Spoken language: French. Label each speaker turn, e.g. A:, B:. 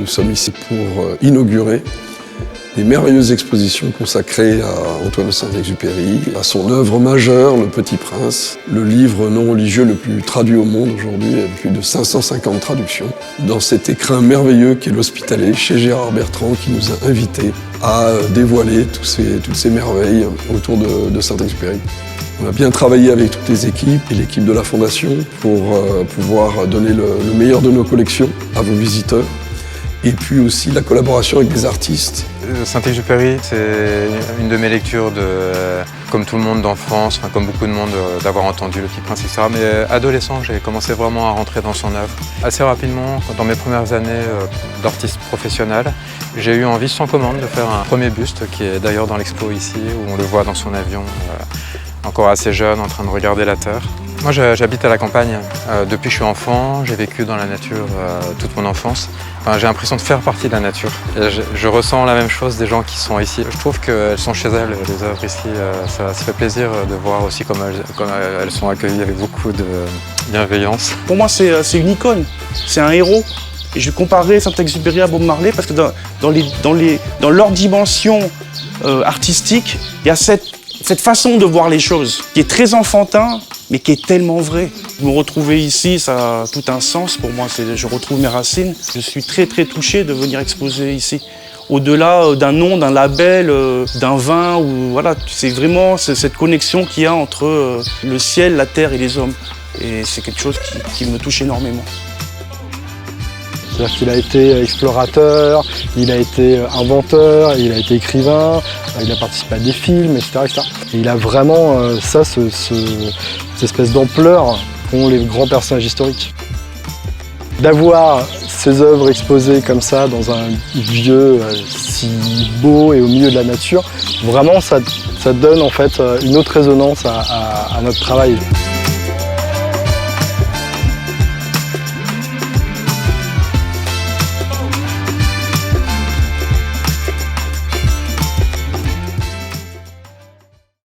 A: nous sommes ici pour inaugurer des merveilleuses expositions consacrées à Antoine de Saint-Exupéry, à son œuvre majeure, Le Petit Prince, le livre non religieux le plus traduit au monde aujourd'hui, avec plus de 550 traductions, dans cet écrin merveilleux qu'est l'Hospitalet, chez Gérard Bertrand, qui nous a invités à dévoiler toutes ces merveilles autour de Saint-Exupéry. On a bien travaillé avec toutes les équipes et l'équipe de la Fondation pour pouvoir donner le meilleur de nos collections à vos visiteurs. Et puis aussi la collaboration avec des artistes.
B: Saint-Exupéry, c'est une de mes lectures, comme tout le monde d'enfance, comme beaucoup de monde, d'avoir entendu Le Petit Prince, etc. Mais adolescent, j'ai commencé vraiment à rentrer dans son œuvre. Assez rapidement, dans mes premières années d'artiste professionnel, j'ai eu envie sans commande de faire un premier buste, qui est d'ailleurs dans l'expo ici, où on le voit dans son avion, encore assez jeune, en train de regarder la Terre. Moi, j'habite à la campagne. Depuis que je suis enfant, j'ai vécu dans la nature toute mon enfance. Enfin, j'ai l'impression de faire partie de la nature. Et je ressens la même chose des gens qui sont ici. Je trouve qu'elles sont chez elles, les œuvres ici. Ça fait plaisir de voir aussi comme elles sont accueillies avec beaucoup de bienveillance.
C: Pour moi, c'est une icône, c'est un héros. Et je comparerais Saint-Exupéry à Bob Marley parce que dans leur dimension artistique, il y a cette façon de voir les choses qui est très enfantin, mais qui est tellement vrai. Me retrouver ici, ça a tout un sens pour moi. Je retrouve mes racines. Je suis très très touché de venir exposer ici. Au-delà d'un nom, d'un label, d'un vin, ou voilà, c'est vraiment cette connexion qu'il y a entre le ciel, la terre et les hommes. Et c'est quelque chose qui me touche énormément.
D: C'est-à-dire qu'il a été explorateur, il a été inventeur, il a été écrivain, il a participé à des films, etc. etc. Et il a vraiment cette espèce d'ampleur qu'ont les grands personnages historiques. D'avoir ces œuvres exposées comme ça dans un lieu si beau et au milieu de la nature, vraiment ça donne en fait une autre résonance à notre travail.